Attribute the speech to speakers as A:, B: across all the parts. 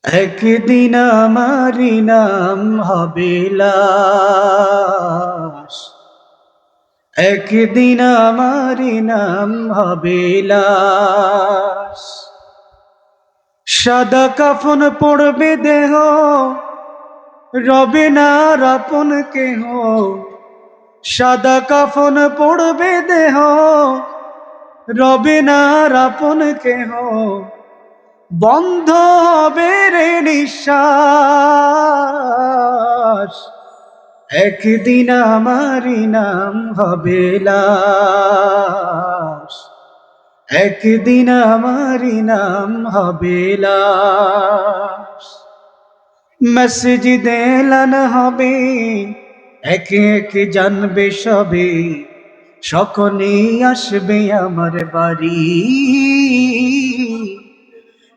A: একদিন আমারি নাম হবে লাশ, একদিন আমারি নাম হবে লাশ। সাদা কাফন পড়বে দেহ, রবে না আর আপন কেহ। সাদা কাফন পড়বে দেহ, রবে না আর আপন কেহ। বন্ধ হবে রে নিঃশ্বাস, একদিন আমারি নাম হবে লাশ, একদিন আমারি নাম হবে লাশ। মসজিদে এলান হবে, একে একে জানবে সবে, সকলেই আসবে আমার বাড়ি।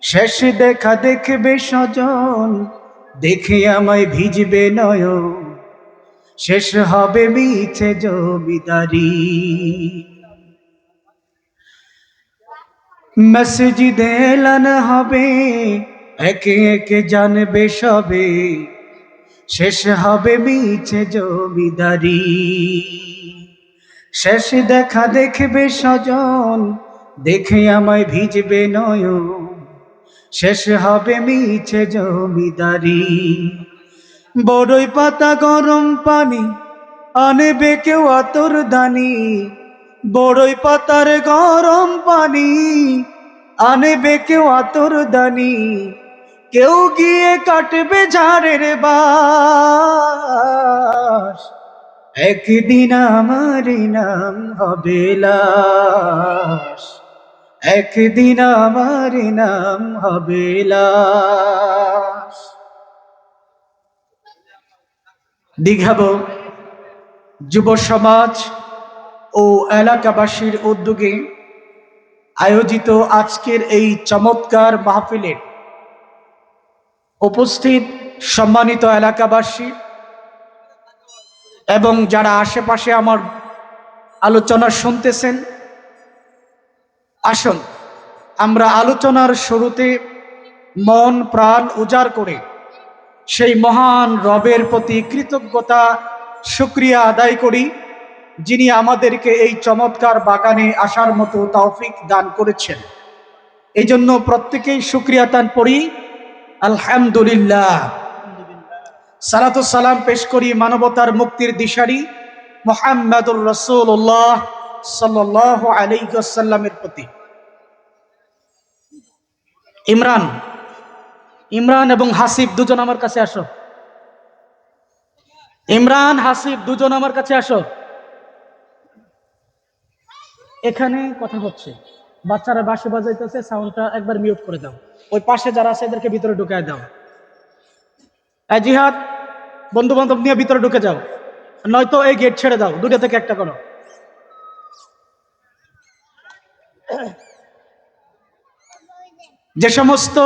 A: শেষ দেখা দেখবে স্বজন, দেখে আমায় ভিজবে নয়ন, শেষ হবে মিছে জমিদারি। মসজিদে এলান হবে, একে একে জানবে সবে, শেষ হবে মিছে জমিদারি। শেষ দেখা দেখবে স্বজন, দেখে আমায় ভিজবে নয়ন, শেষ হবে মিছে জমিদারি। বড়ই পাতা গরম পানি আনবে কেউ আতর দানি, বড়ই পাতার গরম পানি আনবে কেউ আতর দানি। কেউ গিয়ে কাটবে ঝাড়ের বাস, একদিন আমার নাম হবে লাশ, একদিন আমার নাম হবে লাশ। দীঘাবো যুব সমাজ ও এলাকাবাসীর উদ্যোগে আয়োজিত আজকের এই চমৎকার মাহফিলে উপস্থিত সম্মানিত এলাকাবাসী এবং যারা আশেপাশে আমার আলোচনা শুনতেছেন, আসুন আমরা আলোচনার শুরুতে মন প্রাণ উজাড় করে সেই মহান রবের প্রতি কৃতজ্ঞতা শুকরিয়া আদায় করি, যিনি আমাদেরকে এই চমৎকার বাগানে আসার মতো তৌফিক দান করেছেন। এই জন্য প্রত্যেকেই শুকরিয়া দান করি আলহামদুলিল্লাহ। সালাতু সালাম পেশ করি মানবতার মুক্তির দিশারি মুহাম্মাদুর রাসূলুল্লাহ সাল্লাল্লাহু আলাইহি ওয়াসাল্লামের প্রতি। ইমরান এবং হাসিব দুজন আমার কাছে আসো। ইমরান, হাসিব দুজন আমার কাছে আসো। এখানে কথা হচ্ছে, বাচ্চারা বাঁশি বাজাইতেছে, সাউন্ডটা একবার মিউট করে দাও। ওই পাশে যারা আছে এদেরকে ভিতরে ঢুকায় দাও। জিহাদ, বন্ধু বান্ধব নিয়ে ভিতরে ঢুকে যাও, নয়তো এই গেট ছেড়ে দাও, দুটো থেকে একটা করো। যে সমস্ত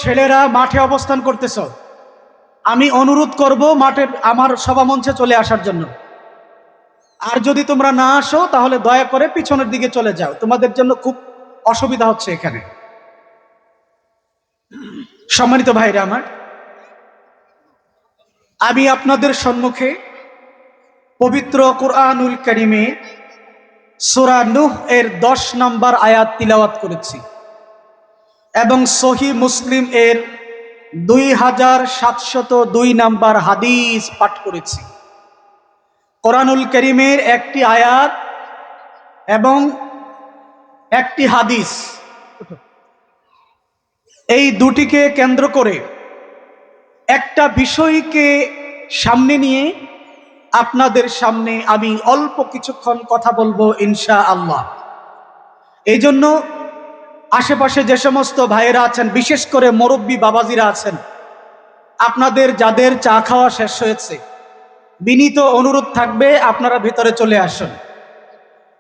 A: ছেলেরা মাঠে অবস্থান করতেছ, আমি অনুরোধ করব মাঠে আমার সভা মঞ্চে চলে আসার জন্য। আর যদি তোমরা না আসো তাহলে দয়া করে পিছনের দিকে চলে যাও, তোমাদের জন্য খুব অসুবিধা হচ্ছে এখানে। সম্মানিত ভাইরা আমার, আমি আপনাদের সম্মুখে পবিত্র কুরআনুল কারীমে সূরা নূহ এর 10 নম্বর আয়াত তিলাওয়াত করেছি এবং সহিহ মুসলিম এর 2702 নম্বর হাদিস পাঠ করেছি। কুরআনুল কারীমের একটি আয়াত এবং একটি হাদিস, এই দুটিকে কেন্দ্র করে একটা বিষয়কে সামনে নিয়ে আপনাদের সামনে আমি অল্প কিছুক্ষণ কথা বলবো ইনশাআল্লাহ। এই জন্য আশেপাশে যে সমস্ত ভাইয়েরা আছেন, বিশেষ করে মুরব্বী বাবাজিরা আছেন, আপনাদের যাদের চা খাওয়া শেষ হয়েছে, বিনীত অনুরোধ থাকবে আপনারা ভিতরে চলে আসুন।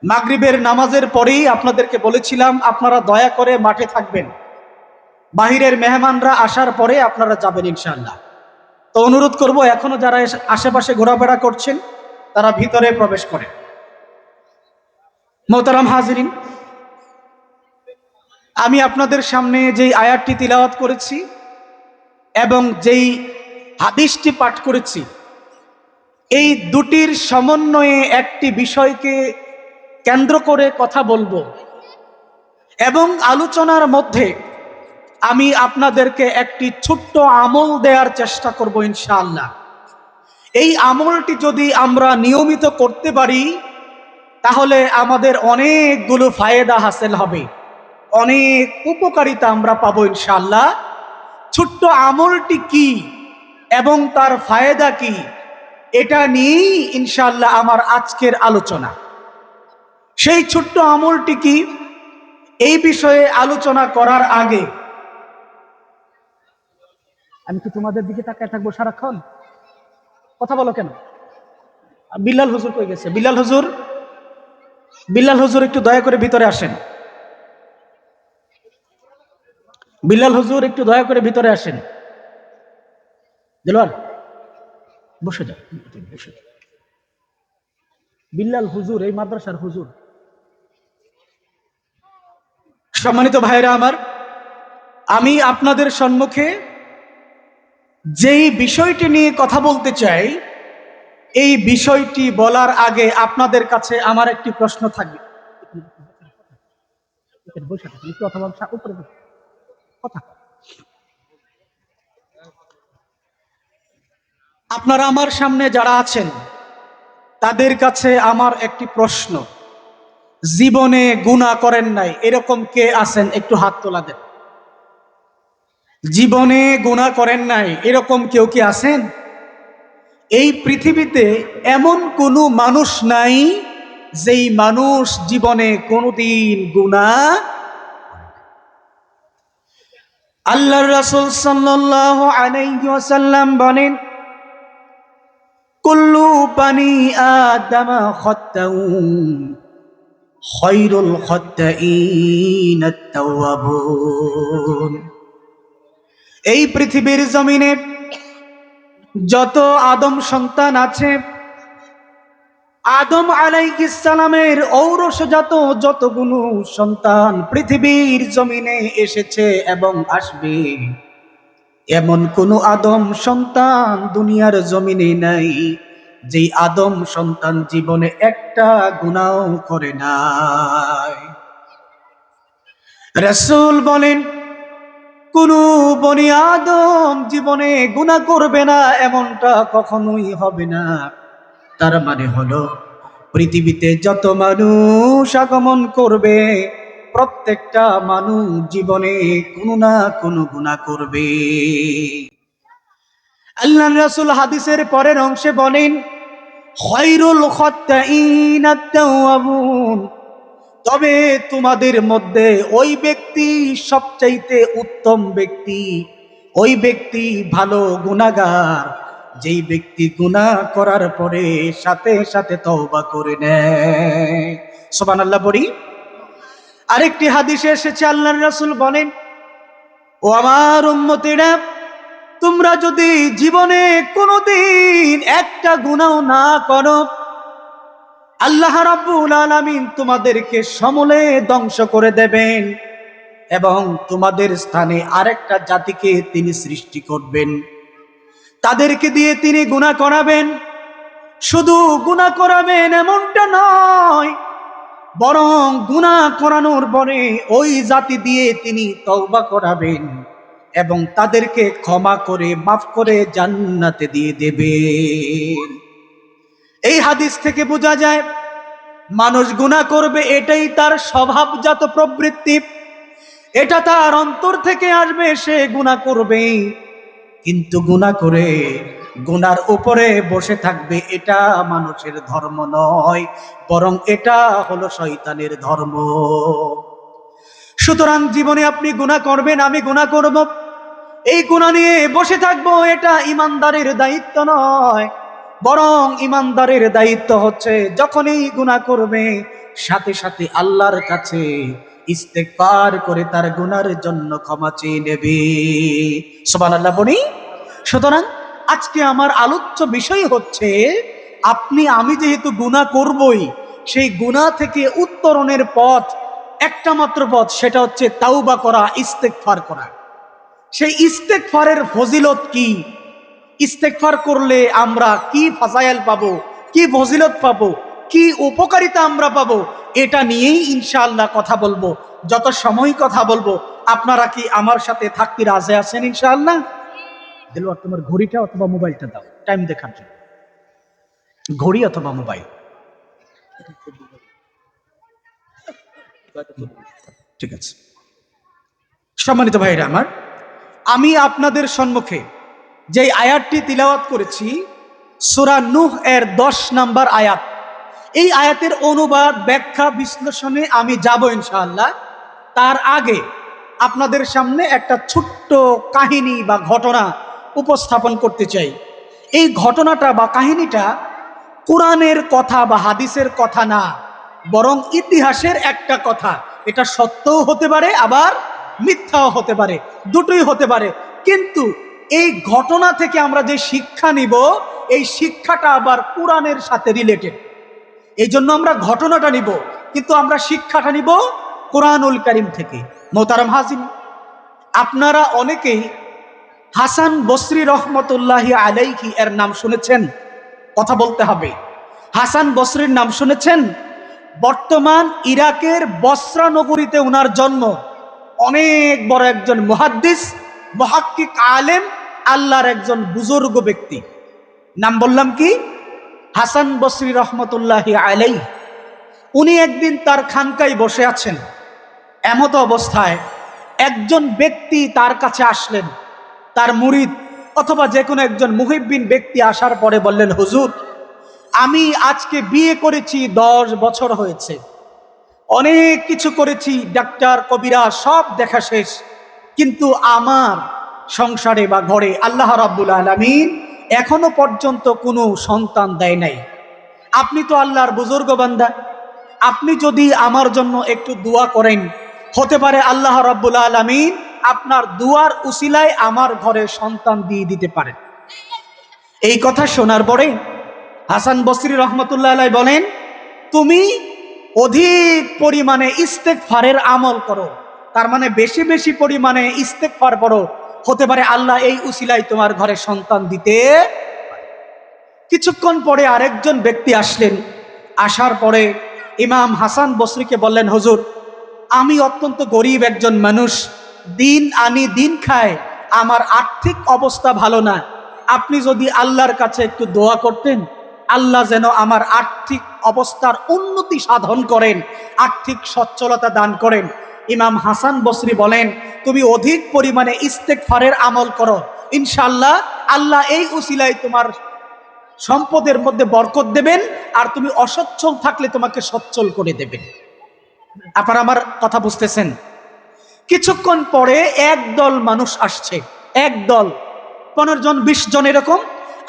A: মাগরিবের নামাজের পরেই আপনাদেরকে বলেছিলাম আপনারা দয়া করে মাঠে থাকবেন, বাহিরের মেহমানরা আসার পরে আপনারা যাবেন ইনশাআল্লাহ। তো অনুরোধ করব এখনো যারা আশেপাশে ঘোরাফেরা করছেন তারা ভিতরে প্রবেশ করে। মোহতারাম হাজিরিন, আমি আপনাদের সামনে যে আয়াতটি তিলাওয়াত করেছি এবং যেই হাদিসটি পাঠ করেছি, এই দুটির সমন্বয়ে একটি বিষয়কে কেন্দ্র করে কথা বলবো এবং আলোচনার মধ্যে আমি আপনাদেরকে একটি ছোট্ট আমল দেওয়ার চেষ্টা করব ইনশাআল্লাহ। এই আমলটি যদি আমরা নিয়মিত করতে পারি তাহলে আমাদের অনেকগুলো ফায়দা হাসিল হবে, অনেক উপকারিতা আমরা পাবো ইনশাআল্লাহ। ছোট্ট আমলটি কি এবং তার ফায়দা কি, এটা নিয়েই ইনশাআল্লাহ আমার আজকের আলোচনা। সেই ছোট্ট আমলটি কি, এই বিষয়ে আলোচনা করার আগে আমি কি তোমাদের দিকে তাকায় থাকবো সারাক্ষণ? কথা বলো কেন? বিল্লাল হুজুর কই গেছে? বিল্লাল হুজুর, বিল্লাল হুজুর একটু দয়া করে ভিতরে আসেন। বিল্লাল হুজুর একটু দয়া করে ভিতরে আসেন। দিলওয়ার বসে যাও, বসে যাও। বিল্লাল হুজুর এই মাদ্রাসার হুজুর। সম্মানিত ভাইরা আমার, আমি আপনাদের সম্মুখে যেই বিষয়টি নিয়ে কথা বলতে চাই, এই বিষয়টি বলার আগে আপনাদের কাছে আমার একটি প্রশ্ন থাকবে। আপনারা আমার সামনে যারা আছেন তাদের কাছে আমার একটি প্রশ্ন, জীবনে গুনাহ করেন নাই এরকম কে আছেন? একটু হাত তোলা দেন। জীবনে গুনাহ করেন নাই এরকম কেউ কি আছেন? এই পৃথিবীতে এমন কোনো মানুষ নাই যেই মানুষ জীবনে কোনোদিন গুনাহ। আল্লাহর রাসূল সাল্লাল্লাহু আলাইহি ওয়াসাল্লাম বলেন, কুল্লু বানি আদম খাত্তাউন খায়রুল খাত্তাইন আত-তাওয়াবুন। এই পৃথিবীর জমিনে যত আদম সন্তান আছে, আদম আলাইহিস সালামের ঔরসজাত যতগুলো সন্তান পৃথিবীর জমিনে এসেছে এবং আসবে, এমন কোন আদম সন্তান দুনিয়ার জমিনে নাই যেই আদম সন্তান জীবনে একটা গুনাহ করে নাই। রাসূল বলেন, কোন বনি আদম জীবনে গুনাহ করবে না এমনটা কখনোই হবে না। তার মানে হলো পৃথিবীতে যত মানুষ আগমন করবে প্রত্যেকটা মানুষ জীবনে কোনো না কোনো গুনাহ করবে। আল্লাহর রাসূল হাদিসের পরের অংশে বলেন, খায়রুল খাত্তাইন আত-তাওয়াবুন, তবে তোমাদের মধ্যে ওই ব্যক্তি সবচাইতে উত্তম ব্যক্তি, ওই ব্যক্তি ভালো গুনাহগার যেই ব্যক্তি গুনাহ করার পরে সাথে সাথে তওবা করে নেয়। সুবহানাল্লাহ পড়ি। আরেকটি হাদিসে এসেছে, আল্লাহর রাসূল বলেন, ও আমার উম্মতেরা, তোমরা যদি জীবনে কোনোদিন একটা গুনাহ না করো, আল্লাহ রাব্বুল আলামিন তোমাদেরকে সমূলে ধ্বংস করে দেবেন এবং তোমাদের স্থানে আরেকটা জাতিকে তিনি সৃষ্টি করবেন, তাদেরকে দিয়ে তিনি গুনাহ করাবেন। শুধু গুনাহ করাবেন এমনটা নয়, বরং গুনাহ করানোর পরে ওই জাতি দিয়ে তিনি তওবা করাবেন এবং তাদেরকে ক্ষমা করে মাফ করে জান্নাতে দিয়ে দেবেন। এই হাদিস থেকে বোঝা যায় মানুষ গুনাহ করবে, এটাই তার স্বভাবজাত প্রবৃত্তি, এটা তার অন্তর থেকে আসবে, সে গুনাহ করবে। কিন্তু গুনাহ করে গুনার উপরে বসে থাকবে, এটা মানুষের ধর্ম নয়, বরং এটা হলো শয়তানের ধর্ম। সুতরাং জীবনে আপনি গুনাহ করবেন, আমি গুনাহ করব, এই গুনাহ নিয়ে বসে থাকবো, এটা ইমানদারের দায়িত্ব নয়, বরং ইমানদারের দায়িত্ব হচ্ছে যখনই গুনাহ করবে সাথে সাথে আল্লাহর কাছে ইস্তেগফার করে তার গুনার জন্য ক্ষমা চেয়ে নেবে। সুবহানাল্লাহ বলি। সুতরাং আজকে আমার আলোচ্য বিষয় হচ্ছে, আপনি আমি যেহেতু গুনাহ করবই, সেই গুনাহ থেকে উত্তরণের পথ একটা মাত্র পথ, সেটা হচ্ছে তাওবা করা, ইস্তেগফার করা। সেই ইস্তেগফারের ফজিলত কি, ইস্তেগফার করলে আমরা কি ফাজাইল পাবো, কি ফজিলত পাবো, কি উপকারিতা আমরা পাবো, এটা নিয়েই ইনশাআল্লাহ কথা বলবো। যত সময় কথা বলবো, আপনারা কি আমার সাথে থাকতে রাজি আছেন ইনশাআল্লাহ? দিলওয়ার, তোমার ঘড়িটা অথবা মোবাইলটা দাও, টাইম দেখার জন্য। ঘড়ি অথবা মোবাইল, ঠিক আছে। সম্মানিত ভাইরা আমার, আমি আপনাদের সম্মুখে যে আয়াতটি তিলাওয়াত করেছি, সূরা নূহ এর 10 নম্বর আয়াত, এই আয়াতের অনুবাদ, ব্যাখ্যা, বিশ্লেষণে আমি যাব ইনশাআল্লাহ। তার আগে আপনাদের সামনে একটা ছোট্ট কাহিনী বা ঘটনা উপস্থাপন করতে চাই। এই ঘটনাটা বা কাহিনীটা কোরআনের কথা বা হাদিসের কথা না, বরং ইতিহাসের একটা কথা। এটা সত্যও হতে পারে, আবার মিথ্যাও হতে পারে, দুটোই হতে পারে। কিন্তু এই ঘটনা থেকে আমরা যে শিক্ষা নিব, এই শিক্ষাটা আবার কোরআনের সাথে রিলেটেড। এই জন্য আমরা ঘটনাটা নিব, কিন্তু আমরা শিক্ষাটা নিব কোরআনুল কারীম থেকে। মোহতারাম হাজির, আপনারা অনেকেই হাসান বসরি রহমতুল্লাহি আলাইহি এর নাম শুনেছেন। কথা বলতে হবে, হাসান বসরির নাম শুনেছেন? বর্তমান ইরাকের বসরা নগরীতে ওনার জন্ম। অনেক বড় একজন মুহাদ্দিস, মুহাক্কিক, আলেম, আল্লাহর একজন বুজুর্গ ব্যক্তি। নাম বললাম কি? হাসান বসরি রহমতুল্লাহি আলাইহি। উনি একদিন তার খানকায় বসে আছেন। এমত অবস্থায় একজন ব্যক্তি তার কাছে আসলেন। তার মুরিদ অথবা যে কোনো একজন মুহিব্বিন ব্যক্তি আসার পরে বললেন, হুজুর, আমি আজকে বিয়ে করেছি, 10 বছর হয়েছে, অনেক কিছু করেছি, ডাক্তার, কবিরা সব দেখা শেষ, কিন্তু আমার সংসারে বা ঘরে আল্লাহ রাব্বুল আলামিন এখনো পর্যন্ত কোনো সন্তান দেয় নাই। আপনি তো আল্লাহর বুজুর্গ বান্দা, আপনি যদি আমার জন্য একটু দোয়া করেন, হতে পারে আল্লাহ রাব্বুল আলামিন আপনার দুয়ার উসিলায় আমার ঘরে সন্তান দিয়ে দিতে পারেন। এই কথা শোনার পরে হাসান বসরি রহমতুল্লাহ আলাইহি বলেন, তুমি অধিক পরিমাণে ইস্তেগফারের আমল করো, তার মানে বেশি বেশি পরিমাণে ইস্তেগফার করো, হতে পারে আল্লাহ এই উসিলায় তোমার ঘরে সন্তান দিতে। কিছুক্ষণ পরে আরেকজন ব্যক্তি আসলেন। আসার পরে ইমাম হাসান বসরিকে বললেন, হুজুর, আমি অত্যন্ত গরিব একজন মানুষ, দিন আনি দিন খায়, আমার আর্থিক অবস্থা ভালো না, আপনি যদি আল্লাহর কাছে একটু দোয়া করতেন, আল্লাহ যেন আমার আর্থিক অবস্থার উন্নতি সাধন করেন, আর্থিক সচ্ছলতা দান করেন। ইমাম হাসান বসরি বলেন, তুমি অধিক পরিমাণে ইস্তেগফারের আমল করো, ইনশাআল্লাহ আল্লাহ এই উসিলায় তোমার সম্পদের মধ্যে বরকত দেবেন, আর তুমি অসচ্ছল থাকলে তোমাকে সচ্ছল করে দেবেন। আপনারা আমার কথা বুঝতেছেন? কিছুক্ষণ পরে একদল মানুষ আসছে, একদল 15 জন 20 জন এরকম।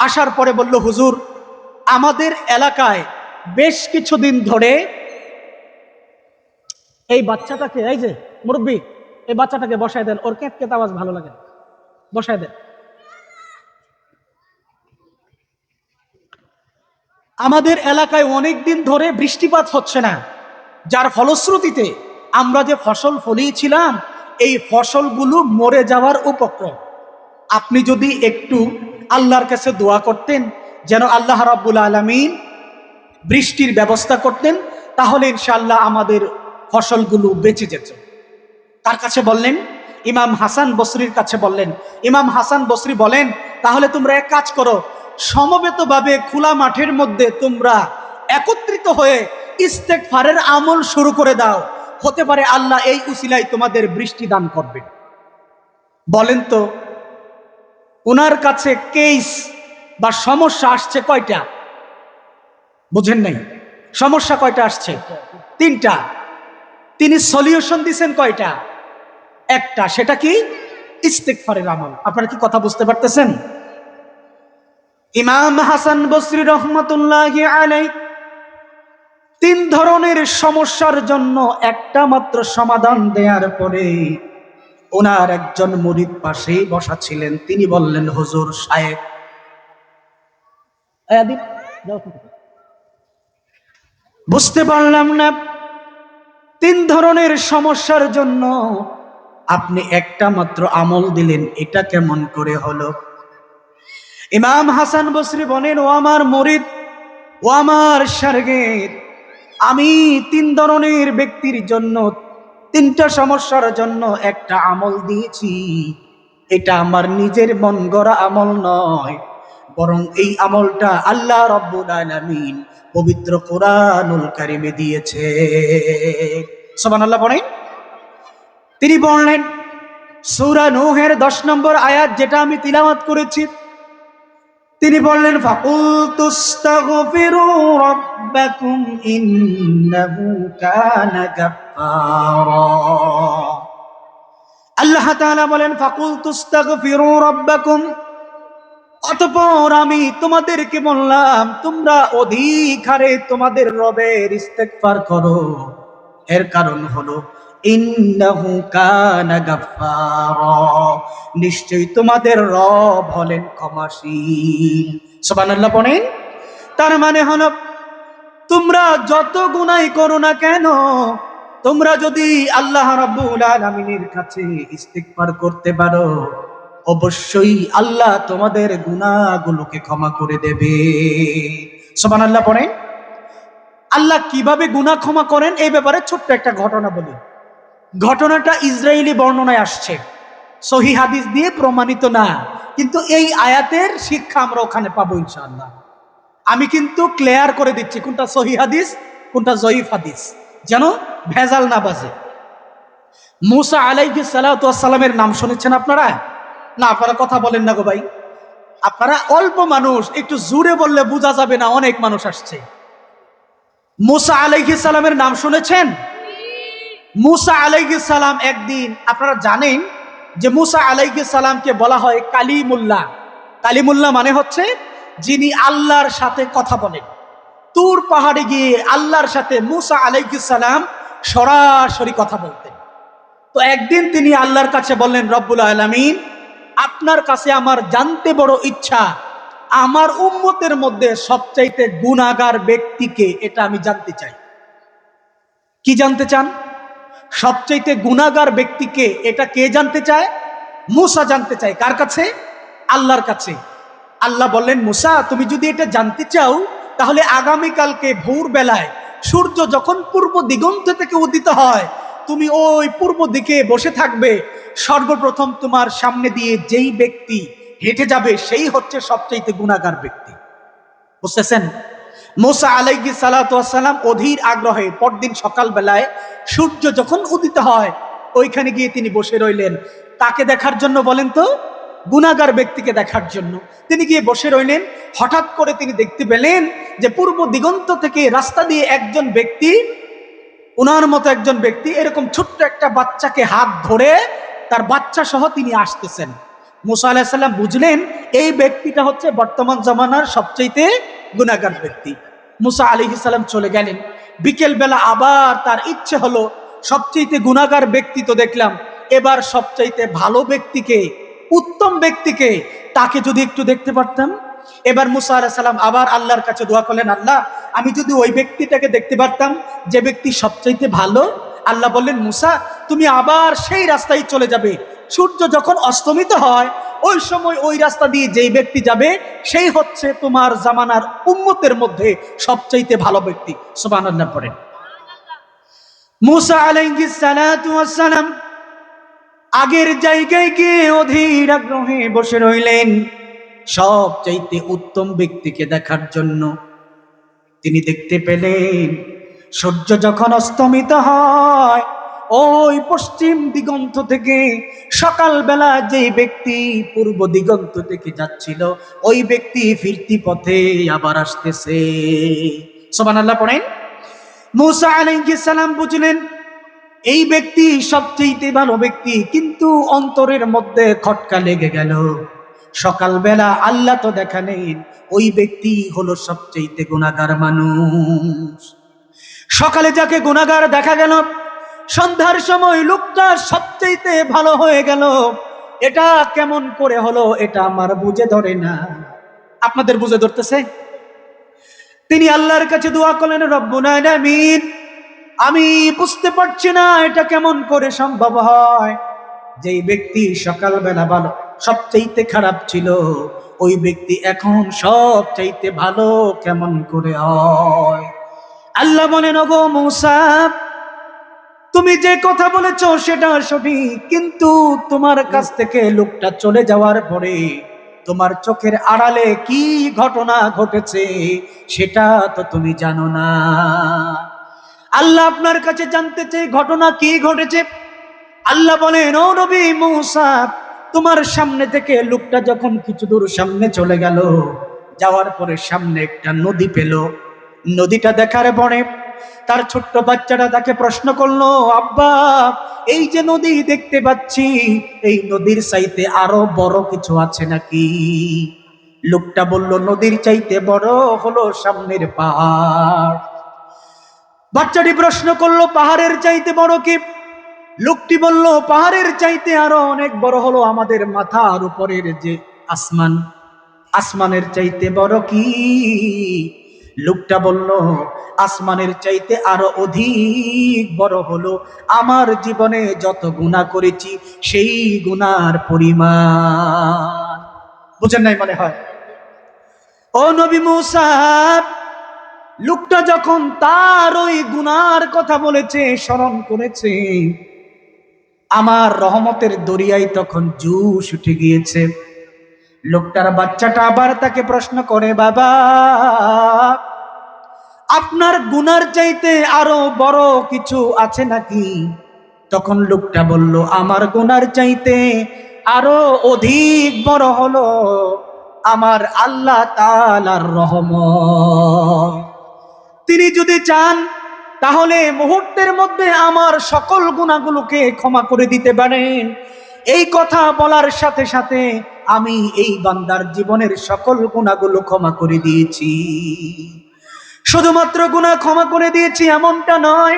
A: আসার পরে বলল, হুজুর, আমাদের এলাকায় বেশ কিছুদিন ধরে এই বাচ্চাটাকে, এই যে মুরব্বী, এই বাচ্চাটাকে বসায় দেন, ওর ক্যাট আওয়াজ ভালো লাগে, বসায় দেন। আমাদের এলাকায় অনেক দিন ধরে বৃষ্টিপাত হচ্ছে না, যার ফলশ্রুতিতে আমরা যে ফসল ফলিয়েছিলাম, এই ফসলগুলো মরে যাওয়ার উপক্রম। আপনি যদি একটু আল্লাহর কাছে দোয়া করতেন, যেন আল্লাহ রাব্বুল আলামিন বৃষ্টির ব্যবস্থা করতেন, তাহলে ইনশাআল্লাহ আমাদের ফসলগুলো বেঁচে যেত। তার কাছে বললেন, ইমাম হাসান বসরির কাছে বললেন। ইমাম হাসান বসরি বলেন, তাহলে তোমরা এক কাজ করো, সমবেতভাবে খোলা মাঠের মধ্যে তোমরা একত্রিত হয়ে ইস্তেগফারের আমল শুরু করে দাও, হতে পারে আল্লাহ এই উসিলায় তোমাদের বৃষ্টি দান করবেন। বলেন তো, ওনার কাছে কেস বা সমস্যা আসছে কয়টা? বুঝেন নাই? সমস্যা কয়টা আসছে? 3টা। তিনি সলিউশন দিয়েছেন কয়টা? একটা। সেটা কি? ইস্তেগফারের আমল। আপনারা কি কথা বুঝতে পারতেছেন? ইমাম হাসান বসরি রহমতুল্লাহি আলাইহি 3 ধরনের সমস্যার জন্য একটা মাত্র সমাধান দেওয়ার পরে ওনার একজন মুরিদ পাশেই বসা ছিলেন। তিনি বললেন, হুজুর সাহেব, বুঝতে পারলাম না, 3 ধরনের সমস্যার জন্য আপনি একটা মাত্র আমল দিলেন, এটা কেমন করে হলো? ইমাম হাসান বসরি বলেন, ও আমার মুরিদ, ও আমার শারগিদ, আমি 3 ধরনের ব্যক্তির জন্য 3টা সমস্যার জন্য একটা আমল দিয়েছি। এটা আমার নিজের মন গড়া আমল নয়, বরং এই আমলটা আল্লাহ রাব্বুল আলামিন পবিত্র কোরআনুল কারিমে দিয়েছে। সুবহানাল্লাহ পড়েন। তিনি বললেন সূরা নূহের 10 নম্বর আয়াত, যেটা আমি তিলাওয়াত করেছি। তিনি বললেন, ফাকুলতুস্তাগফিরু রাব্বাকুম ইন্নাহু কানা গাফফারা। আল্লাহ তাআলা বলেন, ফাকুলতুস্তাগফিরু রাব্বাকুম, অতঃপর আমি তোমাদেরকে বললাম তোমরা অধিক হারে তোমাদের রবের ইস্তেগফার করো। এর কারণ হলো ইন্নাহু কানা গাফফারা, নিশ্চয়ই তোমাদের রব হলেন ক্ষমাশীল। সুবহানাল্লাহ পড়েন। তার মানে হলো তোমরা যত গুনাহ করো না কেন, তোমরা যদি আল্লাহ রাব্বুল আলামিনের কাছে ইস্তিগফার করতে পারো, অবশ্যই আল্লাহ তোমাদের গুনাহগুলোকে ক্ষমা করে দেবে। সুবহানাল্লাহ পড়েন। আল্লাহ কিভাবে গুনাহ ক্ষমা করেন এই ব্যাপারে ছোট্ট একটা ঘটনা বলি। ঘটনাটা ইসরায়েলি বর্ণনায় আসছে, সহিহ হাদিস দিয়ে প্রমাণিত না, কিন্তু এই আয়াতের শিক্ষা আমরা ওখানে পাবো ইনশাআল্লাহ। আমি কিন্তু ক্লিয়ার করে দিচ্ছি কোনটা সহিহ হাদিস কোনটা জয়ীফ হাদিস, যেন ভেজাল না বাজে। মুসা আলাইহিস সালাতু ওয়াস সালামের নাম শুনেছেন আপনারা? না, আপনারা কথা বলেন না গো ভাই। আপনারা অল্প মানুষ, একটু জোরে বললে বোঝা যাবে না, অনেক মানুষ আসছে। মুসা আলাইহিস সালামের নাম শুনেছেন? মুসা আলাইহিস সালাম একদিন, আপনারা জানেন যে মুসা আলাইহিস সালামকে বলা হয় কালিমুল্লাহ। কালিমুল্লাহ মানে হচ্ছে যিনি আল্লাহর সাথে কথা বলেন। তুর পাহাড়ে গিয়ে আল্লাহর সাথে মুসা আলাইহিস সালাম সরাসরি কথা বলতেন। তো একদিন তিনি আল্লাহর কাছে বললেন, রব্বুল আলামিন, আপনার কাছে আমার জানতে বড় ইচ্ছা, আমার উম্মতের মধ্যে সবচাইতে গুনাহগার ব্যক্তিকে, এটা আমি জানতে চাই। কি জানতে চান? সবচাইতে গুনাহগার ব্যক্তিকে, এটা কে জানতে চায়? মুসা জানতে চায়। কার কাছে? আল্লাহর কাছে। আল্লাহ বললেন, মুসা, তুমি যদি এটা জানতে চাও তাহলে আগামীকালকে ভোর বেলায় সূর্য যখন পূর্ব দিগন্ত থেকে উদিত হয়, তুমি ওই পূর্ব দিকে বসে থাকবে। সর্বপ্রথম তোমার সামনে দিয়ে যেই ব্যক্তি হেঁটে যাবে সেই হচ্ছে সবচাইতে গুনাহগার ব্যক্তি। বুঝতেছেন? মুসা আলাইহিস সালাতু ওয়াস সালাম অধীর আগ্রহে পরদিন সকাল বেলায় সূর্য যখন উদিত হয় ওইখানে গিয়ে তিনি বসে রইলেন। তাকে দেখার জন্য? বলেন তো, গুনাহগার ব্যক্তিকে দেখার জন্য তিনি গিয়ে বসে রইলেন। হঠাৎ করে তিনি দেখতে পেলেন যে পূর্ব দিগন্ত থেকে রাস্তা দিয়ে একজন ব্যক্তি, ওনার মতো একজন ব্যক্তি, এরকম ছোট্ট একটা বাচ্চাকে হাত ধরে তার বাচ্চা সহ তিনি আসতেছেন। মুসা আলাইহিস সালাম বুঝলেন এই ব্যক্তিটা হচ্ছে বর্তমান জামানার সবচাইতে গুনাহগার ব্যক্তি। মুসা আলাইহিস সালাম চলে গেলেন। বিকেল বেলা আবার তার ইচ্ছে হলো, সবচাইতে গুনাহগার ব্যক্তি তো দেখলাম, এবার সবচাইতে ভালো ব্যক্তিকে, উত্তম ব্যক্তিকে, তাকে যদি একটু দেখতে পারতাম। এবার মুসা আলাইহিস সালাম আবার আল্লাহর কাছে দোয়া করলেন, আল্লাহ, আমি যদি ওই ব্যক্তিটাকে দেখতে পারতাম যে ব্যক্তি সবচাইতে ভালো। আল্লাহ বললেন, মুসা, তুমি আবার সেই রাস্তায় চলে যাবে। সূর্য যখন অস্তমিত হয় ওই সময় ওই রাস্তা দিয়ে যেই ব্যক্তি যাবে সেই হচ্ছে তোমার জামানার উম্মতের মধ্যে সবচাইতে ভালো ব্যক্তি। সুবহানাল্লাহ পড়েন। মুসা আলাইহিস সালাতু ওয়াস সালাম আগের জায়গায় গিয়ে অধীর আগ্রহে বসে রইলেন সবচাইতে উত্তম ব্যক্তিকে দেখার জন্য। তিনি দেখতে পেলেন সূর্য যখন অস্তমিত হয় ওই পশ্চিম দিগন্ত থেকে সকালবেলা যে ব্যক্তি পূর্ব দিগন্ত থেকে যাচ্ছিল ওই ব্যক্তি ফিরতি পথে আবার আসতেছে। সুবহানাল্লাহ পড়েন। মুসা আলাইহিস সালাম বুঝলেন এই ব্যক্তি সবচেয়ে ভালো ব্যক্তি, কিন্তু অন্তরের মধ্যে খটকা লেগে গেল। সকালবেলা আল্লাহ তো দেখা নেই, ওই ব্যক্তি হলো সবচেয়ে গুনাহগার মানুষ। সকালে যাকে গুনাহগার দেখা গেল, সন্ধ্যার সময় লোকটা সবচেয়ে ভালো হয়ে গেল। এটা কেমন করে হলো এটা আমার বুঝে ধরে না। আপনাদের বুঝে ধরতেছে? তিনি আল্লাহর কাছে দোয়া করলেন, রব্বুল আলামিন, আমি বুঝতে পারছি না এটা কেমন করে সম্ভব হয়। যেই ব্যক্তি সকালবেলা ভালো সবচাইতে খারাপ ছিল, ওই ব্যক্তি এখন সবচাইতে ভালো কেমন করে হয়? আল্লাহ বলেন, ওগো মূসা, তুমি যে কথা বলেছো সেটা সঠিক, কিন্তু তোমার কাছ থেকে লোকটা চলে যাওয়ার পরে তোমার চোখের আড়ালে কি ঘটনা ঘটেছে সেটা তো তুমি জানো না। আল্লাহ আপনার কাছে জানতে চাই ঘটনা কি ঘটেছে। আল্লাহ বলেন, ও নবী মূসা, তোমার সামনে থেকে লোকটা যখন কিছু দূর সামনে চলে গেল, যাওয়ার পরে সামনে একটা নদী পেল। নদীটা দেখার পরে তার ছোট্ট বাচ্চাটা তাকে প্রশ্ন করলো, আব্বা, এই যে নদী দেখতে পাচ্ছি, এই নদীর চাইতে আরো বড় কিছু আছে নাকি? লোকটা বলল, নদীর চাইতে বড় হলো সামনের পাহাড়। বাচ্চাটি প্রশ্ন করলো, পাহাড়ের চাইতে বড় কি? লোকটি বলল, পাহাড়ের চাইতে আরো অনেক বড় হলো আমাদের মাথার উপরের যে আসমান, আসমানের চাইতে বড় কি? লোকটা বলল, আসমানের চাইতে আরো অধিক বড় হলো আমার জীবনে যত গুনাহ করেছি সেই গুনার পরিমাণ। বুঝেন নাই মনে হয়? ও নবী মূসা, লোকটা যখন তার ওই গুনার কথা বলেছে, স্মরণ করেছে, আমার রহমতের দরিয়ায় তখন জুশ উঠে গিয়েছে। লোকটার বাচ্চাটা আবার তাকে প্রশ্ন করে, বাবা, আপনার গুনার চাইতে আরো বড় কিছু আছে নাকি? তখন লোকটা বলল, আমার গুনার চাইতে আরো অধিক বড় হলো আমার আল্লাহ তাআলার রহমত। তিনি যদি চান তাহলে মুহূর্তের মধ্যে আমার সকল গুনাহগুলোকে ক্ষমা করে দিতে পারেন। এই কথা বলার সাথে সাথে আমি এই বান্দার জীবনের সকল গুনাহগুলো ক্ষমা করে দিয়েছি। শুধুমাত্র গুনাহ ক্ষমা করে দিয়েছি এমনটা নয়,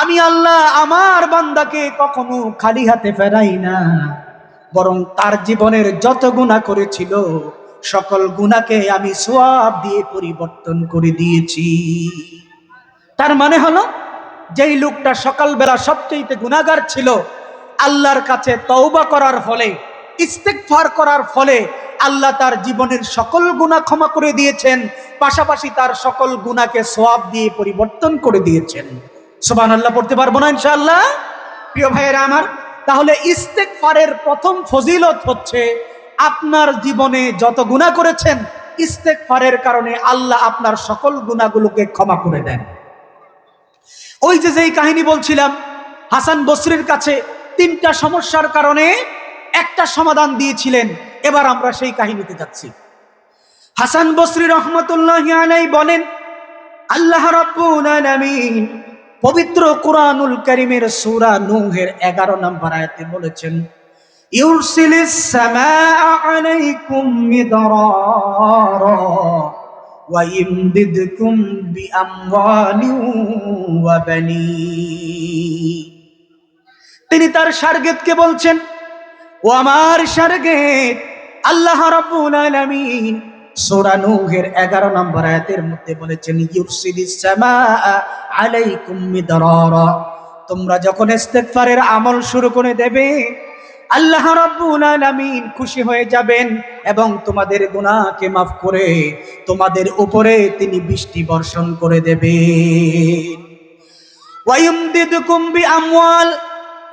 A: আমি আল্লাহ আমার বান্দাকে কখনো খালি হাতে ফেরাই না, বরং তার জীবনের যত গুনাহ করেছিল সকল গুনাহকে আমি সওয়াব দিয়ে পরিবর্তন করে দিয়েছি। তার মানে হলো, যেই লোকটা সকালবেলা সবচেয়ে গুনাহগার ছিল, আল্লাহর কাছে তওবা করার ফলে, ইস্তেগফার করার ফলে আল্লাহ তার জীবনের সকল গুনাহ ক্ষমা করে দিয়েছেন, পাশাপাশি তার সকল গুনাহকে সওয়াব দিয়ে পরিবর্তন করে দিয়েছেন। সুবহানাল্লাহ পড়তে পারবো না ইনশাআল্লাহ? প্রিয় ভাইয়েরা আমার, তাহলে ইস্তেগফারের প্রথম ফজিলত হচ্ছে, আপনার জীবনে যত গুনাহ করেছেন, ইস্তেগফারের কারণে আল্লাহ আপনার সকল গুনাহগুলোকে ক্ষমা করে দেন। ওই যে যেই কাহিনী বলছিলাম, হাসান বসরির কাছে 3টা সমস্যার কারণে একটা সমাধান দিয়েছিলেন, এবার আমরা সেই কাহিনীতে যাচ্ছি। হাসান বসরি রহমতুল্লাহি আলাইহি বলেন, আল্লাহ রাব্বুল আলামিন পবিত্র কুরআনুল কারীমের সূরা নূহের 11 নম্বর আয়াতে বলেছেন, ইউরসিলিস সামাআ আলাইকুম মিদরারা ওয়া ইমদিদকুম বিআমওয়ালিন ওয়া বানীন। তিনি তার শারগেদকে বলছেন, ও আমার শারগেদ, আল্লাহ রাব্বুল আলামিন সূরা নূহের 11 নম্বর আয়াতের মধ্যে বলেছেন, ইউরসিলিস সামাআ আলাইকুম মিদরারা, তোমরা যখন ইস্তেগফারের আমল শুরু করে দেবে, আল্লাহ রাব্বুল আলামিন খুশি হয়ে যাবেন এবং তোমাদের গুনাহকে মাফ করে তোমাদের উপরে তিনি বৃষ্টি বর্ষণ করে দেবেন। ওয়া ইমদিদকুম বিআমওয়াল,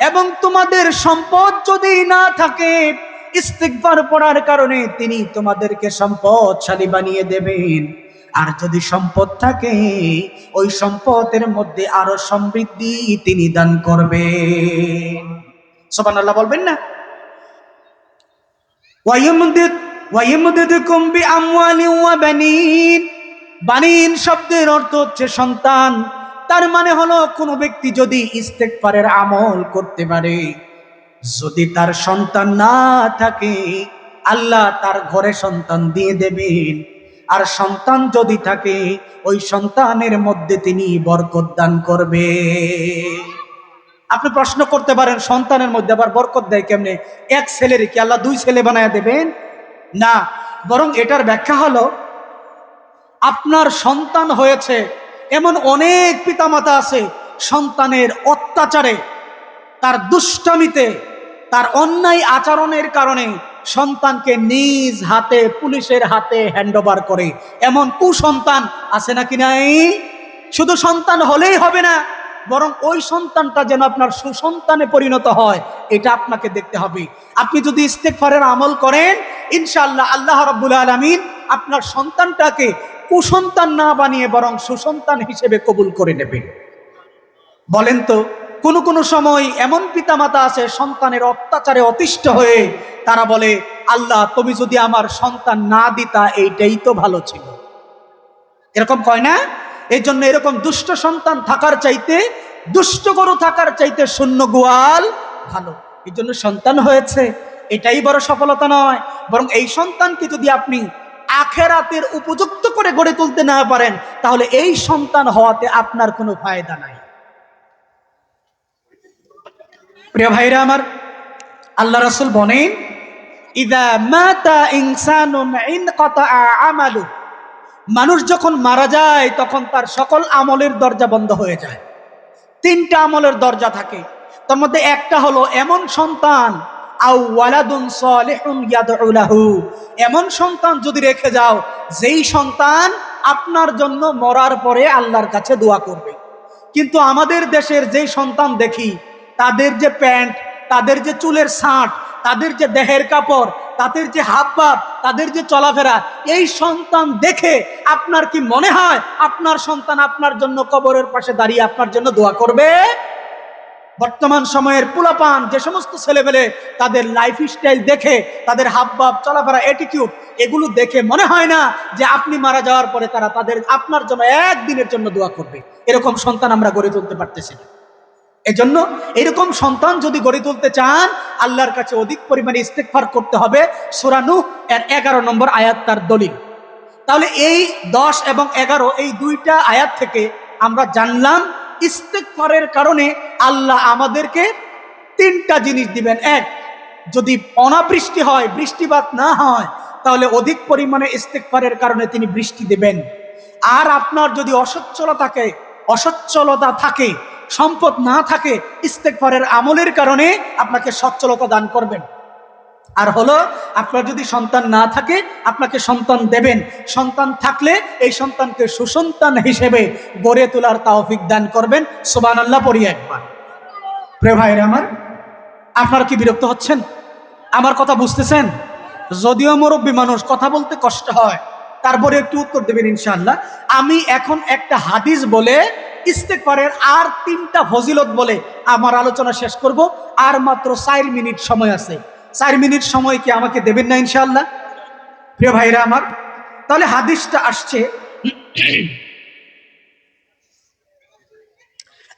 A: এবং তোমাদের সম্পদ যদি না থাকে, ইস্তিগফার পড়ার কারণে তিনি তোমাদেরকে সম্পদশালী বানিয়ে দেবেন। আর যদি সম্পদ থাকে, ওই সম্পদের মধ্যে আরো সমৃদ্ধি তিনি দান করবেন। সুবহানাল্লাহ বলবেন না? ওয়া ইমদিদকুম বিআমওয়ালিন ওয়া বানীন, বানীন শব্দের অর্থ হচ্ছে সন্তান। তার মানে হলো, কোনো ব্যক্তি যদি ইস্তেগফারের আমল করতে পারে, যদি তার সন্তান না থাকে, আল্লাহ তার ঘরে সন্তান দিয়ে দেবেন। আর সন্তান যদি থাকে, ওই সন্তানের মধ্যে তিনি বরকত দান করবে। আপনি প্রশ্ন করতে পারেন, সন্তানের মধ্যে আবার বরকত দেয় কেমনে? এক ছেলের কি আল্লাহ 2 ছেলে বানায় দেবেন? না, বরং এটার ব্যাখ্যা হলো, আপনার সন্তান হয়েছে এমন অনেক পিতামাতা আছে, সন্তানের অত্যাচারে, তার দুষ্টামিতে, তার অন্যায় আচরণের কারণে সন্তানকে নিজ হাতে পুলিশের হাতে হ্যান্ডওভার করে, এমন কুসন্তান আছে নাকি নাই? শুধু সন্তান হলেই হবে না, বরং ওই সন্তানটা যেন আপনার সুসন্তানে পরিণত হয়, এটা আপনাকে দেখতে হবে। আপনি যদি ইস্তেগফারের আমল করেন, ইনশাআল্লাহ আল্লাহ রাব্বুল আলামিন আপনার সন্তানটাকে কুসন্তান না বানিয়ে বরং সুসন্তান হিসেবে কবুল করে নেবেন। বলেন তো, কোন সময় এমন পিতামাতা আছে সন্তানের অত্যাচারে অতিষ্ঠ হয়ে তারা বলে, আল্লাহ তুমি যদি আমার সন্তান না দিতা এইটাই তো ভালো ছিল। এরকম কয় না? এই জন্য এরকম দুষ্ট সন্তান থাকার চাইতে, দুষ্ট গরু থাকার চাইতে শূন্য গোয়াল ভালো। এই জন্য সন্তান হয়েছে এটাই বড় সফলতা নয়, বরং এই সন্তানকে যদি আপনি আখেরাতের উপযুক্ত করে গড়ে তুলতে না পারেন, তাহলে এই সন্তান হওয়াতে আপনার কোনো ফায়দা নাই। প্রিয় ভাইরা আমার, আল্লাহ রাসূল বলেন, ইদা মাতা ইনসানুন ইনকাতা আমালু, মানুষ যখন মারা যায় তখন তার সকল আমলের দরজা বন্ধ হয়ে যায়। তিনটা আমলের দরজা থাকে, তার মধ্যে একটা হলো এমন সন্তান, আও ওয়ালাদুন সালিহুন ইয়াদউ লাহু, এমন সন্তান যদি রেখে যাও যেই সন্তান আপনার জন্য মরার পরে আল্লাহর কাছে দোয়া করবে। কিন্তু আমাদের দেশের যেই সন্তান দেখি, তাদের যে প্যান্ট, তাদের যে চুলের ছাঁট, তাদের যে দেহের কাপড়, তাদের যে হাবভাব, তাদের যে চলাফেরা, এই সন্তান দেখে আপনার কি মনে হয় আপনার সন্তান আপনার জন্য কবরের পাশে দাঁড়িয়ে আপনার জন্য দোয়া করবে? বর্তমান সময়ের পোলাপান যে সমস্ত ছেলেমেলে, তাদের লাইফস্টাইল দেখে, তাদের হাবভাব, চলাফেরা, অ্যাটিটিউড, এগুলো দেখে মনে হয় না যে আপনি মারা যাওয়ার পরে তারা আপনার জন্য একদিনের জন্য দোয়া করবে। এরকম সন্তান আমরা গড়ে তুলতে পারতেছি না। এজন্য এরকম সন্তান যদি গড়ে তুলতে চান, আল্লাহর কাছে অধিক পরিমাণে ইস্তেগফার করতে হবে। সূরা নূহ এর 11 নম্বর আয়াত তার দলিল। তাহলে এই 10 এবং 11 এই দুইটা আয়াত থেকে আমরা জানলাম ইস্তেগফারের কারণে আল্লাহ আমাদেরকে তিনটা জিনিস দিবেন। এক, যদি অনাবৃষ্টি হয়, বৃষ্টিপাত না হয়, তাহলে অধিক পরিমাণে ইস্তেগফারের কারণে তিনি বৃষ্টি দেবেন। আর আপনার যদি অসচ্ছলতা থাকে, সম্পদ না থাকে, ইস্তেগফারের আমলের কারণে আপনাকে সচ্ছলতা দান করবেন। আর হলো, আপনার যদি সন্তান না থাকে, আপনাকে সন্তান দেবেন। সন্তান থাকলে এই সন্তানকে সুসন্তান হিসেবে গড়ে তোলার তৌফিক দান করবেন। সুবহানাল্লাহ পড়ি একবার। প্রিয় ভাইরা আমার, আপনারা কি বিরক্ত হচ্ছেন? আমার কথা বুঝতেছেন? যদিও মুরব্বী মানুষ, কথা বলতে কষ্ট হয়, তারপরে একটু উত্তর দেবেন ইনশাআল্লাহ। আমি এখন একটা হাদিস বলে ইস্তেগফারের আর 3টা ফজিলত বলে আমার আলোচনা শেষ করব। আর মাত্র 4 মিনিট সময় আছে। 4 মিনিট সময় কি আমাকে দেবেন না ইনশাআল্লাহ? প্রিয় ভাইরা আমার, তাহলে হাদিসটা আসছে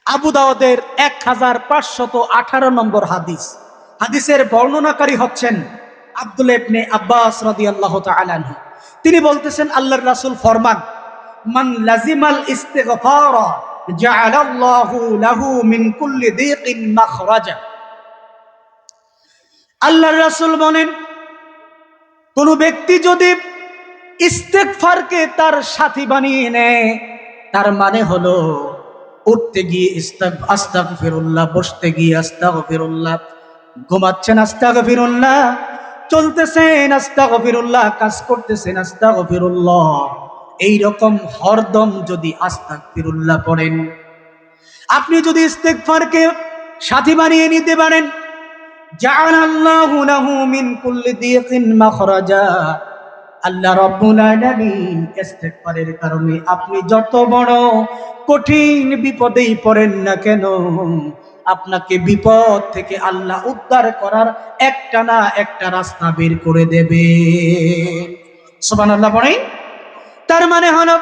A: আবু দাউদের 1518 নম্বর হাদিস। হাদিসের বর্ণনাকারী হচ্ছেন আব্দুল্লাহ ইবনে আব্বাস রাদিয়াল্লাহু তাআলা আনহু। তিনি বলতেছেন, আল্লাহর রাসূল ফরমান, মান লাজিমাল ইস্তিগফার জাআলাল্লাহু লাহু মিন কুল্লি দীকিন মাখরাজা। আল্লাহর রাসূল বলেন, কোন ব্যক্তি যদি ইস্তেগফারকে তার সাথী বানিয়ে নেয়, তার মানে হলো উঠতে গিয়ে আস্তাগফিরুল্লাহ, বসতে গিয়ে আস্তাগফিরুল্লাহ, ঘুমাচ্ছেন আস্তাগফিরুল্লাহ, চলতেছেন আস্তাগফিরুল্লাহ, কাজ করতেছেন আস্তাগফিরুল্লাহ, এইরকম হরদম যদি আস্তাগফিরুল্লাহ পড়েন, আপনি যদি ইস্তেগফারকে সাথী বানিয়ে নিতে পারেন, জাআলাল্লাহু লাহু মিন কুল্লি দীকিন মাখরাজা, আল্লাহ রাব্বুল আলামিন ইস্তেগফারের কারণে আপনি যত বড় কঠিন বিপদেই পড়েন না কেন, আপনাকে বিপদ থেকে আল্লাহ উদ্ধার করার একটা না একটা রাস্তা বের করে দেবে। সুবহানাল্লাহ পড়েন। তার মানে হলো,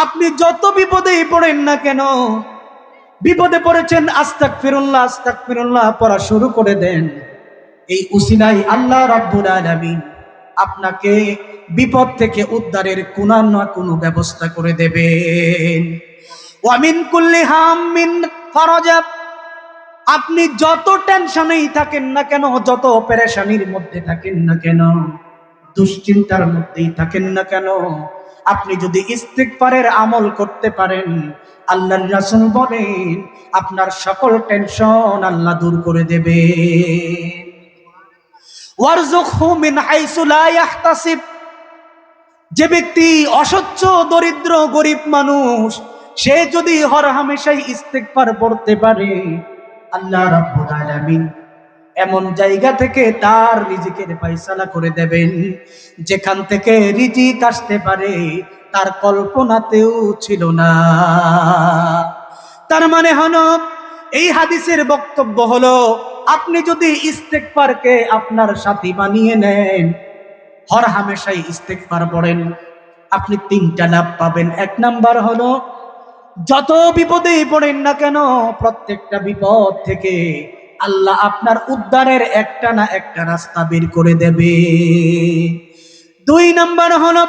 A: আপনি যত বিপদেই পড়েন না কেন, বিপদে পড়েছেন, আস্তাগফিরুল্লাহ আস্তাগফিরুল্লাহ পড়া শুরু করে দেন। এই উসিলায় আল্লাহ রাব্বুল আলামিন আপনাকে বিপদ থেকে উদ্ধারের কোনো না কোনো ব্যবস্থা করে দেবেন। ওয়া মিন কুল্লি হাম্মিন ফারাজা, আপনি যত টেনশনেই থাকেন না কেন, যত পেরেশানির মধ্যে থাকেন না কেন, দুশ্চিন্তার মধ্যেই থাকেন না কেন, আপনি যদি ইস্তিগফারের আমল করতে পারেন, আল্লাহর রাসূল বলেন আপনার সকল টেনশন আল্লাহ দূর করে দেবে। ওয়ারযুকহু মিন হাইসু লা ইয়াহতাসিব, যে ব্যক্তি অসচ্ছল দরিদ্র গরিব মানুষ, সে যদি হরহামেশাই ইস্তিগফার পড়তে পারে, আল্লাহ রাব্বুল আলামিন এমন জায়গা থেকে তার রিজিকের ফয়সালা করে দেবেন যেখান থেকে রিজিক আসতে পারে তার কল্পনাতেও ছিল না। তার মানে হলো, এই হাদিসের বক্তব্য হলো, আপনি যদি ইস্তিগফারকে আপনার সাথী বানিয়ে নেন, হরহামেশাই ইস্তিগফার পড়েন, আপনি তিনটা লাভ পাবেন। এক নাম্বার হলো, যত বিপদেই পড়েন না কেন প্রত্যেকটা বিপদ থেকে আল্লাহ আপনার উদ্ধারের একটা না একটা রাস্তা বের করে দেবে। দুই নাম্বার হলো,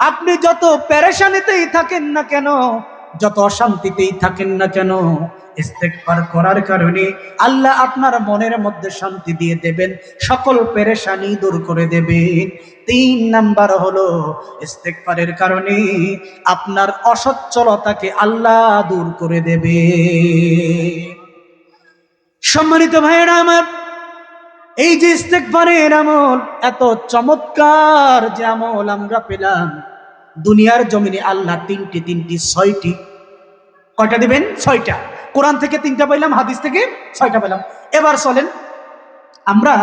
A: আপনি যত পেরেশানিতেই থাকেন না কেন, যত অশান্তিতেই থাকেন না কেন, ইস্তিগফার করার কারণে আল্লাহ আপনার মনের মধ্যে শান্তি দিয়ে দেবেন, সকল পেরেশানি দূর করে দেবেন। তিন নাম্বার হলো, ইস্তিগফারের কারণে আপনার অসচ্ছলতাকে আল্লাহ দূর করে দেবে। সম্মানিত ভাইয়েরা আমার, এই যে ইস্তিগফারের আমল, এত চমৎকার যে আমল আমরা পেলাম, দুনিয়ার জমিনে আল্লাহ তিনটি ছয়টি, কয়টা দিবেন? ছয়টা। কোরআন থেকে তিনটা পাইলাম, হাদিস থেকে ছয়টা পেলাম। এবার চলেন আমরা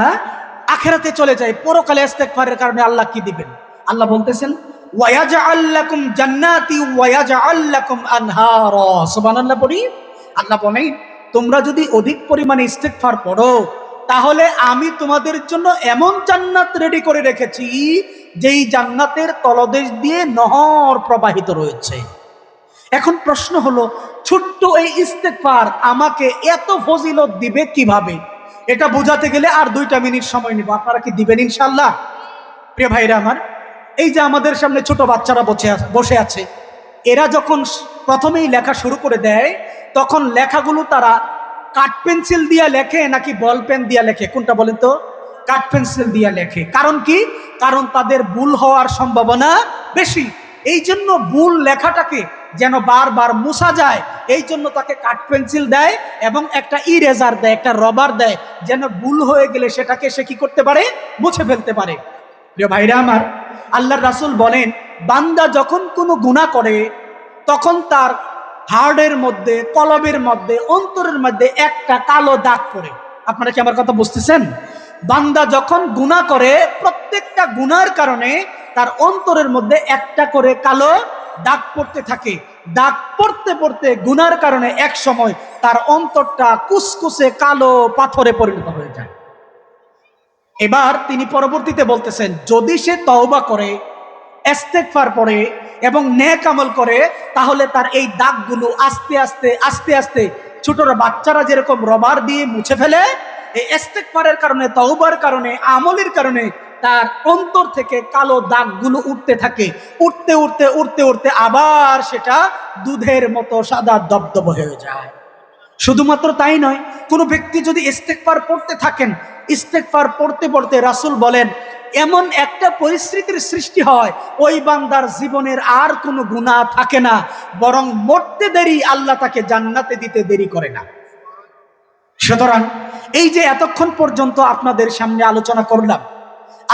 A: আখিরাতে চলে যাই। পরকালে ইস্তিগফারের কারণে আল্লাহ কি দিবেন? আল্লাহ বলতেছেন, ওয়ায়াজআল লাকুম জান্নাতি ওয়ায়াজআল লাকুম আনহারা। সুবহানাল্লাহ পড়ি। আল্লাহ বলেন, তোমরা যদি অধিক পরিমাণে ইস্তিগফার পড়ো, তাহলে আমি তোমাদের জন্য এমন জান্নাত রেডি করে রেখেছি যেই জান্নাতের তলদেশ দিয়ে নহর প্রবাহিত রয়েছে। এখন প্রশ্ন হলো, ছোট্ট এই ইস্তিগফার আমাকে এত ফজিলত দিবে কিভাবে? এটা বোঝাতে গেলে আর 2টা মিনিট সময় নিব। আপনারা কি দিবেন ইনশাআল্লাহ? প্রিয় ভাইরা আমার, এই যে আমাদের সামনে ছোট বাচ্চারা বসে আছে, এরা যখন প্রথমেই লেখা শুরু করে দেয়, তখন লেখাগুলো তারা কাঠ পেন্সিল দিয়ে লেখে নাকি বল পেন দিয়ে লেখে? কোনটা বলেন তো? কাঠ পেন্সিল দিয়ে লেখে। কারণ কি? কারণ তাদের ভুল হওয়ার সম্ভাবনা বেশি। এই জন্য ভুল লেখাটাকে যেন বারবার মুছা যায়, এই জন্য তাকে কাঠ পেন্সিল দেয় এবং একটা ইরেজার দেয়, একটা রবার দেয়, যেন ভুল হয়ে গেলে সেটাকে সে কি করতে পারে? মুছে ফেলতে পারে। প্রিয় ভাইরা আমার, আল্লাহর রাসূল বলেন, বান্দা যখন কোনো গুনাহ করে, তখন তার হার্টের মধ্যে, কলবের মধ্যে, অন্তরের মধ্যে একটা কালো দাগ পড়ে। আপনারা কি আমার কথা বুঝতেছেন? বান্দা যখন গুনাহ করে, প্রত্যেকটা গুনার কারণে তার অন্তরের মধ্যে একটা করে কালো দাগ পড়তে থাকে। দাগ পড়তে পড়তে গুনার কারণে এক সময় তার অন্তরটা কুসকুসে কালো পাথরে পরিণত হয়ে যায়। এবার তিনি পরবর্তীতে বলতেছেন, যদি সে তওবা করে, ইস্তিগফার পড়ে এবং নেক আমল করে, তাহলে তার এই দাগগুলো আস্তে আস্তে আস্তে আস্তে ছোটরা বাচ্চারা যেরকম রবার দিয়ে মুছে ফেলে, এই ইস্তিগফারের কারণে, তওবার কারণে, আমলের কারণে তার অন্তর থেকে কালো দাগগুলো উঠতে থাকে। উঠতে উঠতে উঠতে উঠতে আবার সেটা দুধের মতো সাদা দবদব হয়ে যায়। শুধুমাত্র তাই নয়, কোনো ব্যক্তি যদি ইস্তিগফার পড়তে থাকেন, ইস্তিগফার পড়তে পড়তে রাসূল বলেন, এমন একটা পরিস্থিতির সৃষ্টি হয়, ওই বান্দার জীবনের আর কোনো গুনাহ থাকে না, বরং মরতে দেরি আল্লাহ তাকে জান্নাতে দিতে দেরি করে না। সুতরাং এই যে এতক্ষণ পর্যন্ত আপনাদের সামনে আলোচনা করলাম,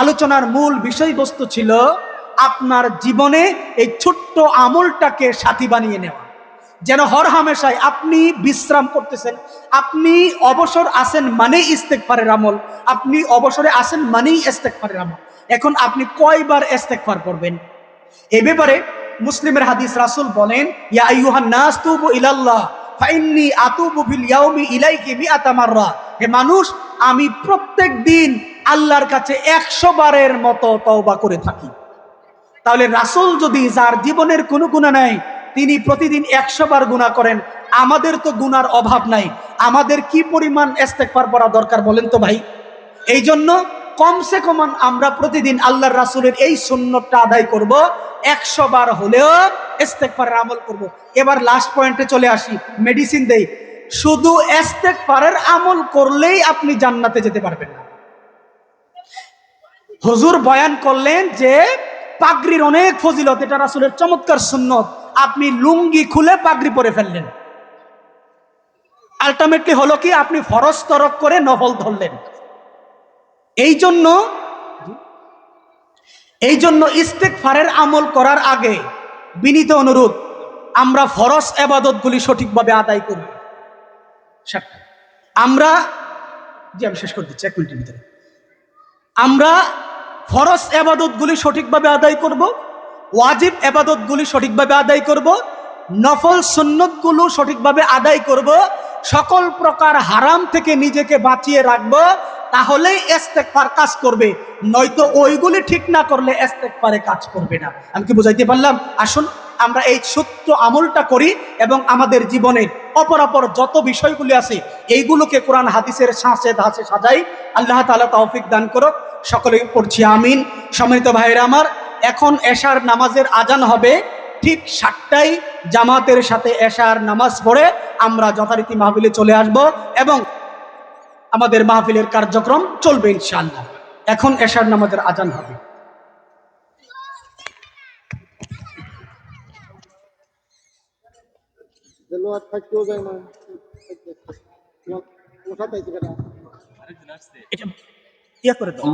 A: আলোচনার মূল বিষয়বস্তু ছিল আপনার জীবনে এই ছোট্ট আমলটাকে সাথী বানিয়ে নেওয়া, যেন হরহামেশাই আপনি বিশ্রাম করতেছেন, আপনি অবসর আছেন মানেই ইস্তিগফারের আমল, আপনি অবসরে আছেন মানেই ইস্তিগফারের আমল। এখন আপনি কয়বার ইস্তিগফার করবেন? এই ব্যাপারে মুসলিমের হাদিস, রাসূল বলেন, ইয়া আইয়ুহান নাস তুবু ইলাল্লাহ ফাইন্নী আতুবু ফিল ইয়াউমি ইলাইহি মিআতা মাররা। হে মানুষ, আমি প্রত্যেক দিন আল্লাহর কাছে 100 বারের মতো তওবা করে থাকি। তাহলে রাসূল যদি, যার জীবনের কোনো গুনাহ নাই, তিনি প্রতিদিন 100 বার গুনাহ করেন, আমাদের তো গুনার অভাব নাই, আমাদের কি পরিমাণ ইস্তিগফার পড়া দরকার বলেন তো ভাই? এই জন্য কমসে কম আমরা প্রতিদিন আল্লাহর রাসূলের এই সুন্নতটা আদায় করব, 100 বার হলেও ইস্তিগফারের আমল করব। এবার লাস্ট পয়েন্টে চলে আসি, মেডিসিন দেই। শুধু ইস্তিগফারের আমল করলেই আপনি জান্নাতে যেতে পারবেন না। হুজুর বয়ান করলেন যে পাগড়ির অনেক ফজিলত, এটা রাসূলের চমৎকার সুন্নত। আপনি লুঙ্গি খুলে পাগড়ি পরে ফেললেন, আলটিমেটলি হলো কি আপনি ফরজ তরক করে নফল ধরলেন। এই জন্য ইস্তেগফারের আমল করার আগে বিনীত অনুরোধ, আমরা ফরজ ইবাদতগুলি সঠিকভাবে আদায় করব। আমরা আমি শেষ করে দিচ্ছি 1 মিনিটের ভিতরে। আমরা ফরজ ইবাদতগুলি সঠিকভাবে আদায় করব, ওয়াজিব ইবাদতগুলি সঠিকভাবে আদায় করব, নফল সুন্নতগুলো সঠিকভাবে আদায় করব, সকল প্রকার হারাম থেকে নিজেকে বাঁচিয়ে রাখব, তাহলেই ইস্তেগফার কাজ করবে। নয়তো ওইগুলি ঠিক না করলে ইস্তেগফারে কাজ করবে না। আমি কি বুঝাইতে পারলাম? আসুন আমরা এই সূত্র আমলটা করি এবং আমাদের জীবনে অপরাপর যত বিষয়গুলি আছে এইগুলোকে কোরআন হাদিসের সাঁচে ধাঁচে সাজাই। আল্লাহ তাআলা তৌফিক দান করুক। সকলেই পড়ছি আমিন। সম্মানিত ভাইরা আমার, এখন এশার নামাজের আজান হবে। ঠিক 7টায় জামাতের সাথে এশার নামাজ পড়ে আমরা যথারীতি মাহফিলে চলে আসব এবং আমাদের মাহফিলের কার্যক্রম চলবে ইনশাআল্লাহ। এখন এশার নামাজের আজান হবে। এটা ইয়া করে দাও।